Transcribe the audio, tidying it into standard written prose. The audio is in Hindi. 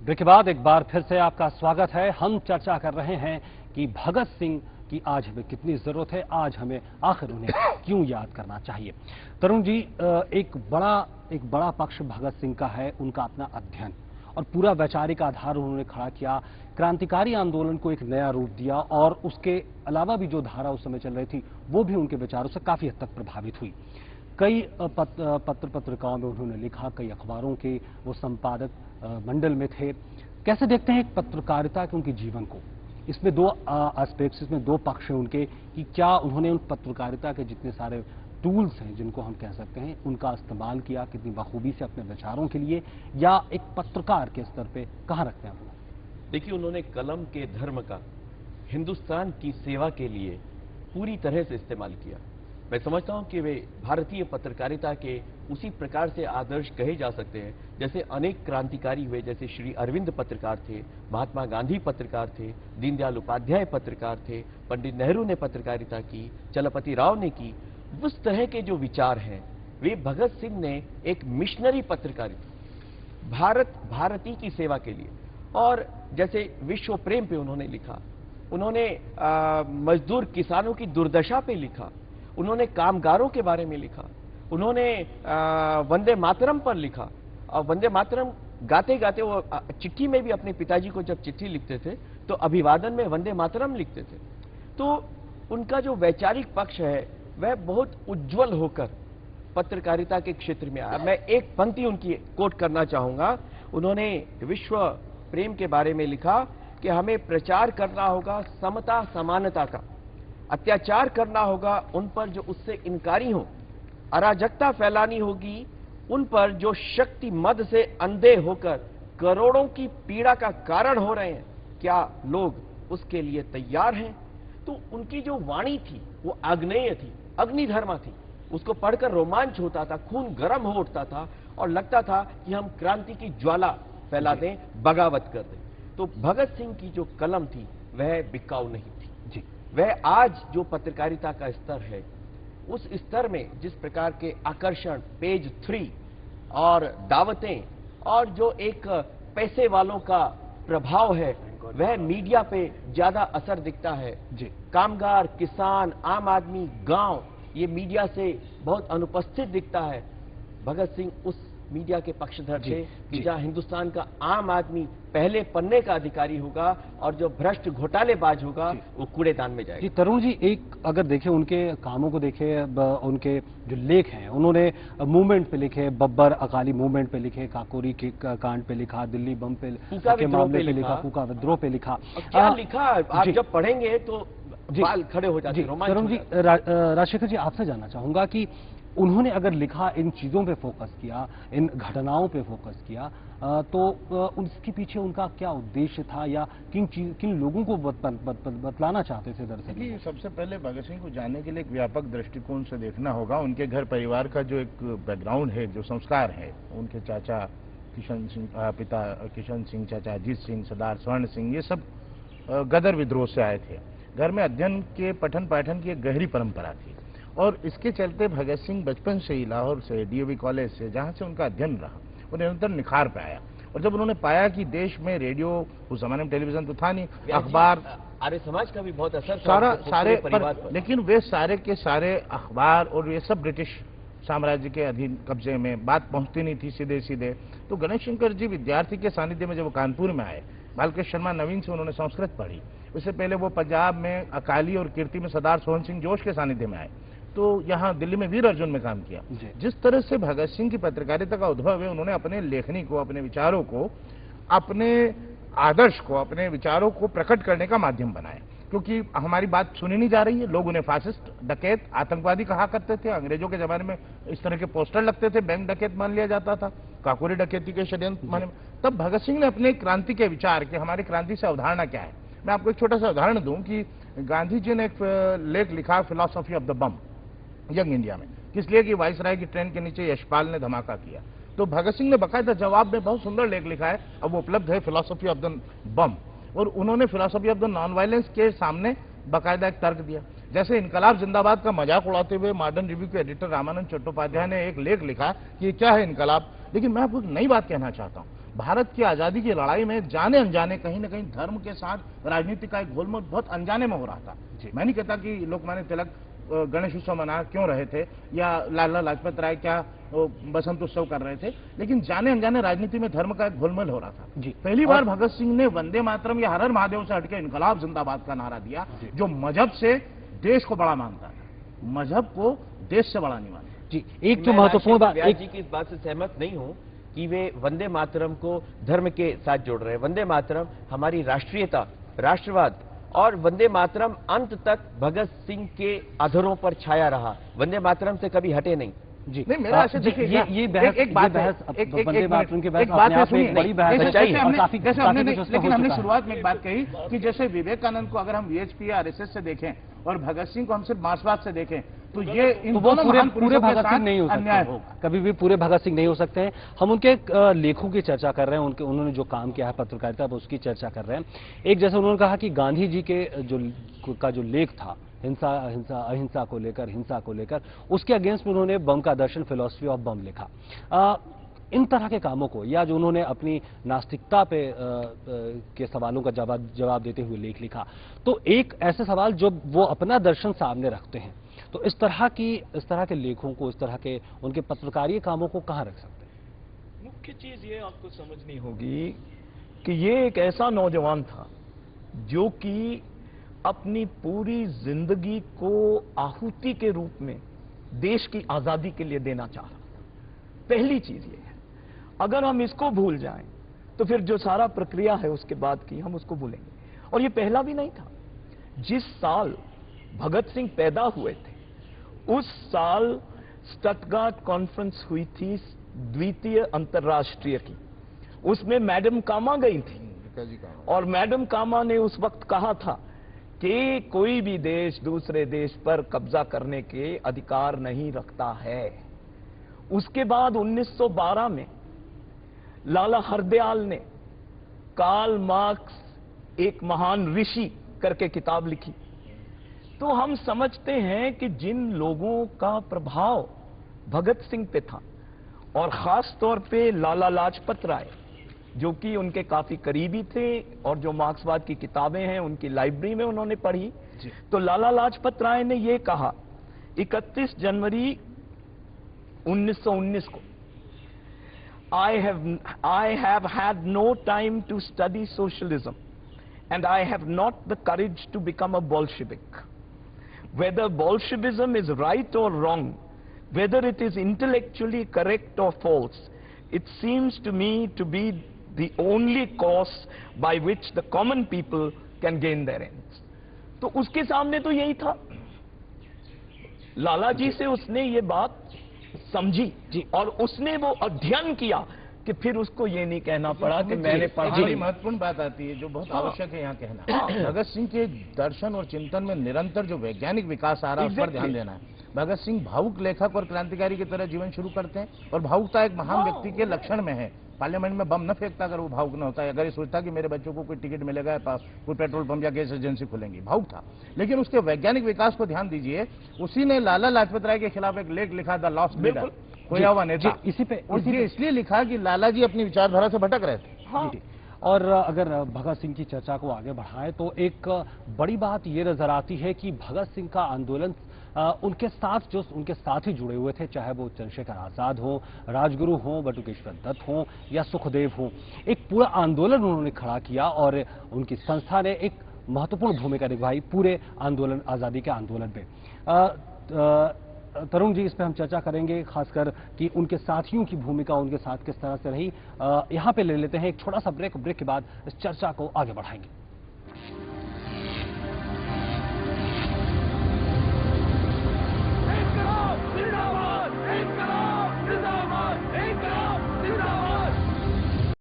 ब्रेक के बाद एक बार फिर से आपका स्वागत है। हम चर्चा कर रहे हैं कि भगत सिंह की आज हमें कितनी जरूरत है, आज हमें आखिर उन्हें क्यों याद करना चाहिए। तरुण जी, एक बड़ा पक्ष भगत सिंह का है उनका अपना अध्ययन, और पूरा वैचारिक आधार उन्होंने खड़ा किया, क्रांतिकारी आंदोलन को एक नया रूप दिया, और उसके अलावा भी जो धारा उस समय चल रही थी वो भी उनके विचारों से काफी हद तक प्रभावित हुई। कई पत्रिकाओं में उन्होंने लिखा, कई अखबारों के वो संपादक मंडल में थे। कैसे देखते हैं एक पत्रकारिता के उनके जीवन को? इसमें दो एस्पेक्ट्स, इसमें दो पक्ष हैं उनके, कि क्या उन्होंने उन पत्रकारिता के जितने सारे टूल्स हैं जिनको हम कह सकते हैं उनका इस्तेमाल किया कितनी बखूबी से अपने विचारों के लिए, या एक पत्रकार के स्तर पे कहाँ रखते हैं वो? देखिए, उन्होंने कलम के धर्म का हिंदुस्तान की सेवा के लिए पूरी तरह से इस्तेमाल किया। मैं समझता हूं कि वे भारतीय पत्रकारिता के उसी प्रकार से आदर्श कहे जा सकते हैं जैसे अनेक क्रांतिकारी हुए, जैसे श्री अरविंद पत्रकार थे, महात्मा गांधी पत्रकार थे, दीनदयाल उपाध्याय पत्रकार थे, पंडित नेहरू ने पत्रकारिता की, चलपति राव ने की। उस तरह के जो विचार हैं वे भगत सिंह ने एक मिशनरी पत्रकारिता, भारती की सेवा के लिए, और जैसे विश्व प्रेम पे उन्होंने लिखा, उन्होंने मजदूर किसानों की दुर्दशा पे लिखा, उन्होंने कामगारों के बारे में लिखा, उन्होंने वंदे मातरम पर लिखा, और वंदे मातरम गाते गाते वो चिट्ठी में भी अपने पिताजी को जब चिट्ठी लिखते थे तो अभिवादन में वंदे मातरम लिखते थे। तो उनका जो वैचारिक पक्ष है वह बहुत उज्जवल होकर पत्रकारिता के क्षेत्र में आया। मैं एक पंक्ति उनकी कोट करना चाहूंगा। उन्होंने विश्व प्रेम के बारे में लिखा कि हमें प्रचार करना होगा समता समानता का, अत्याचार करना होगा उन पर जो उससे इनकारी हो, अराजकता फैलानी होगी उन पर जो शक्ति मद से अंधे होकर करोड़ों की पीड़ा का कारण हो रहे हैं। क्या लोग उसके लिए तैयार हैं? तो उनकी जो वाणी थी वो आग्नेय थी, अग्निधर्मा थी। उसको पढ़कर रोमांच होता था, खून गर्म हो उठता था और लगता था कि हम क्रांति की ज्वाला फैला दें, बगावत कर दें। तो भगत सिंह की जो कलम थी वह बिकाऊ नहीं थी जी। वह आज जो पत्रकारिता का स्तर है उस स्तर में जिस प्रकार के आकर्षण, पेज 3 और दावतें और जो एक पैसे वालों का प्रभाव है वह मीडिया पे ज्यादा असर दिखता है जी। कामगार, किसान, आम आदमी, गांव, ये मीडिया से बहुत अनुपस्थित दिखता है। भगत सिंह उस मीडिया के पक्षधर थे कि जहां हिंदुस्तान का आम आदमी पहले पन्ने का अधिकारी होगा और जो भ्रष्ट घोटालेबाज होगा वो कूड़ेदान में जाएगा। जी तरुण जी, एक अगर देखें उनके कामों को देखें, उनके जो लेख हैं उन्होंने मूवमेंट पे लिखे, बब्बर अकाली मूवमेंट पे लिखे, काकोरी के कांड पे लिखा, दिल्ली बम पे के मामले पे लिखा, फूका विद्रोह पे लिखा। क्या लिखा आप जब पढ़ेंगे तो बाल खड़े हो जाते हैं। तरुण जी, राजशेखर जी आपसे जानना चाहूंगा कि उन्होंने अगर लिखा, इन चीजों पे फोकस किया, इन घटनाओं पे फोकस किया, तो उसके पीछे उनका क्या उद्देश्य था, या किन लोगों को बतलाना चाहते थे दरअसल? सबसे पहले भगत सिंह को जानने के लिए एक व्यापक दृष्टिकोण से देखना होगा। उनके घर परिवार का जो एक बैकग्राउंड है, जो संस्कार है, उनके चाचा किशन सिंह, पिता किशन सिंह, चाचा अजीत सिंह, सरदार स्वर्ण सिंह, ये सब गदर विद्रोह से आए थे। घर में अध्ययन के पठन पाठन की एक गहरी परंपरा थी, और इसके चलते भगत सिंह बचपन से ही लाहौर से, डीएवी कॉलेज से, जहां से उनका अध्ययन रहा, वो निरंतर निखार पे आया। और जब उन्होंने पाया कि देश में रेडियो, उस जमाने में टेलीविजन तो था नहीं, अखबार, आर्य समाज का भी बहुत असर सारे पर, लेकिन वे सारे के सारे अखबार और ये सब ब्रिटिश साम्राज्य के अधीन कब्जे में, बात पहुंचती नहीं थी सीधे सीधे। तो गणेश शंकर जी विद्यार्थी के सानिध्य में जब वो कानपुर में आए, बालकृष्ण शर्मा नवीन से उन्होंने संस्कृत पढ़ी। उससे पहले वो पंजाब में अकाली और कीर्ति में सरदार सोहन सिंह जोश के सानिध्य में आए, तो यहाँ दिल्ली में वीर अर्जुन में काम किया। जिस तरह से भगत सिंह की पत्रकारिता का उद्भव है, उन्होंने अपने लेखनी को, अपने विचारों को, अपने आदर्श को, अपने विचारों को प्रकट करने का माध्यम बनाया। क्योंकि हमारी बात सुनी नहीं जा रही है, लोग उन्हें फासिस्ट, डकैत, आतंकवादी कहा करते थे। अंग्रेजों के जमाने में इस तरह के पोस्टर लगते थे, बैंक डकैत मान लिया जाता था, काकोरी डकैती के षड्यंत्र माने। तब भगत सिंह ने अपने क्रांति के विचार कि हमारी क्रांति से अवधारणा क्या है। मैं आपको एक छोटा सा उदाहरण दूं कि गांधी जी ने एक लेख लिखा, philosophy of the bomb, young India में, किस लिए कि वाइसराय की ट्रेन के नीचे यशपाल ने धमाका किया। तो भगत सिंह ने बकायदा जवाब में बहुत सुंदर लेख लिखा है, अब वो उपलब्ध है, फिलॉसफी ऑफ द बम। और उन्होंने philosophy of the non violence के सामने बकायदा एक तर्क दिया। जैसे इनकलाब जिंदाबाद का मजाक उड़ाते हुए मॉडर्न रिव्यू के एडिटर रामानंद चट्टोपाध्याय ने एक लेख लिखा कि क्या है इनकलाब। लेकिन मैं आपको एक नई बात कहना चाहता हूं, भारत की आजादी की लड़ाई में जाने अनजाने कहीं ना कहीं धर्म के साथ राजनीति का एक घोलमाल बहुत अनजाने में हो रहा था। मैं नहीं कहता कि लोकमान्य तिलक गणेश उत्सव मना क्यों रहे थे या लाला लाजपत राय क्या बसंत उत्सव कर रहे थे, लेकिन जाने अनजाने राजनीति में धर्म का एक घोलमाल हो रहा था। पहली बार भगत सिंह ने वंदे मातरम या हर हर महादेव से हटके इनकलाब जिंदाबाद का नारा दिया, जो मजहब से देश को बड़ा मानता था, मजहब को देश से बड़ा नहीं मानता। जी, एक जो महत्वपूर्ण बात, जी की इस बात से सहमत नहीं हूं कि वे वंदे मातरम को धर्म के साथ जोड़ रहे हैं। वंदे मातरम हमारी राष्ट्रीयता, राष्ट्रवाद और वंदे मातरम अंत तक भगत सिंह के अधरों पर छाया रहा, वंदे मातरम से कभी हटे नहीं। जी नहीं, मेरा ऐसे देखिए ये बहस, एक बात है, वंदे मातरम की बहस अपने आप में एक बड़ी बहस है, जैसे हमने लेकिन हमने शुरुआत में एक बात कही कि जैसे विवेकानंद को अगर हम वीएचपी या आरएसएस से देखें और भगत सिंह को हम सिर्फ मार्क्सवाद से देखें तो ये इन दोनों पूरे भगत सिंह नहीं हो अन्याय सकते, होगा। कभी भी पूरे भगत सिंह नहीं हो सकते हैं। हम उनके लेखों की चर्चा कर रहे हैं, उन्होंने जो काम किया है पत्रकारिता पर उसकी चर्चा कर रहे हैं। एक जैसे उन्होंने कहा कि गांधी जी के जो लेख था अहिंसा को लेकर उसके अगेंस्ट में उन्होंने बम का दर्शन, फिलॉसफी ऑफ बम लिखा। इन तरह के कामों को या जो उन्होंने अपनी नास्तिकता पे के सवालों का जवाब देते हुए लेख लिखा, तो एक ऐसे सवाल जो वो अपना दर्शन सामने रखते हैं, तो इस तरह के लेखों को, इस तरह के उनके पत्रकारीय कामों को कहाँ रख सकते हैं? मुख्य चीज ये आपको समझनी होगी कि ये एक ऐसा नौजवान था जो कि अपनी पूरी जिंदगी को आहुति के रूप में देश की आजादी के लिए देना चाह रहा था। पहली चीज ये है, अगर हम इसको भूल जाएं तो फिर जो सारा प्रक्रिया है उसके बाद की हम उसको भूलेंगे। और ये पहला भी नहीं था। जिस साल भगत सिंह पैदा हुए थे उस साल स्टटगार्ट कॉन्फ्रेंस हुई थी, द्वितीय अंतर्राष्ट्रीय की। उसमें मैडम कामा गई थी और मैडम कामा ने उस वक्त कहा था कि कोई भी देश दूसरे देश पर कब्जा करने के अधिकार नहीं रखता है। उसके बाद 1912 में लाला हरदयाल ने कार्ल मार्क्स एक महान ऋषि करके किताब लिखी। तो हम समझते हैं कि जिन लोगों का प्रभाव भगत सिंह पे था और खास तौर पे लाला लाजपत राय जो कि उनके काफी करीबी थे और जो मार्क्सवाद की किताबें हैं उनकी लाइब्रेरी में उन्होंने पढ़ी, तो लाला लाजपत राय ने यह कहा 31 जनवरी 1919 को, I have had no time to study socialism and I have not the courage to become a Bolshevik. Whether Bolshevism is right or wrong, whether it is intellectually correct or false, it seems to me to be the only course by which the common people can gain their ends. तो उसके सामने तो यही था। लाला जी से उसने ये बात समझी और उसने वो अध्ययन किया कि फिर उसको ये नहीं कहना पड़ा कि मैंने पढ़ा। बड़ी महत्वपूर्ण बात आती है जो बहुत आवश्यक है यहाँ कहना। भगत सिंह के दर्शन और चिंतन में निरंतर जो वैज्ञानिक विकास आ रहा है उस पर ध्यान देना है। भगत सिंह भावुक लेखक और क्रांतिकारी की तरह जीवन शुरू करते हैं और भावुकता एक महान व्यक्ति के लक्षण में है। पार्लियामेंट में बम न फेंकता अगर वो भावुक न होता है, अगर ये सोचता कि मेरे बच्चों को कोई टिकट मिलेगा, कोई पेट्रोल पंप या गैस एजेंसी खुलेंगी, भावुक था। लेकिन उसके वैज्ञानिक विकास को ध्यान दीजिए, उसी ने लाला लाजपत राय के खिलाफ एक लेख लिखा, द लॉस्ट लीडर, खोया हुआ नेता। इसलिए लिखा कि लाला जी अपनी विचारधारा से भटक रहे थे। और अगर भगत सिंह की चर्चा को आगे बढ़ाएं तो एक बड़ी बात ये नजर आती है कि भगत सिंह का आंदोलन उनके साथ ही जुड़े हुए थे, चाहे वो चंद्रशेखर आजाद हो, राजगुरु हो, बटुकेश्वर दत्त हो या सुखदेव हो। एक पूरा आंदोलन उन्होंने खड़ा किया और उनकी संस्था ने एक महत्वपूर्ण भूमिका निभाई पूरे आंदोलन, आजादी के आंदोलन में। तरुण जी, इस पे हम चर्चा करेंगे, खासकर कि उनके साथियों की भूमिका उनके साथ किस तरह से रही। यहाँ पे ले लेते हैं एक छोटा सा ब्रेक के बाद इस चर्चा को आगे बढ़ाएंगे।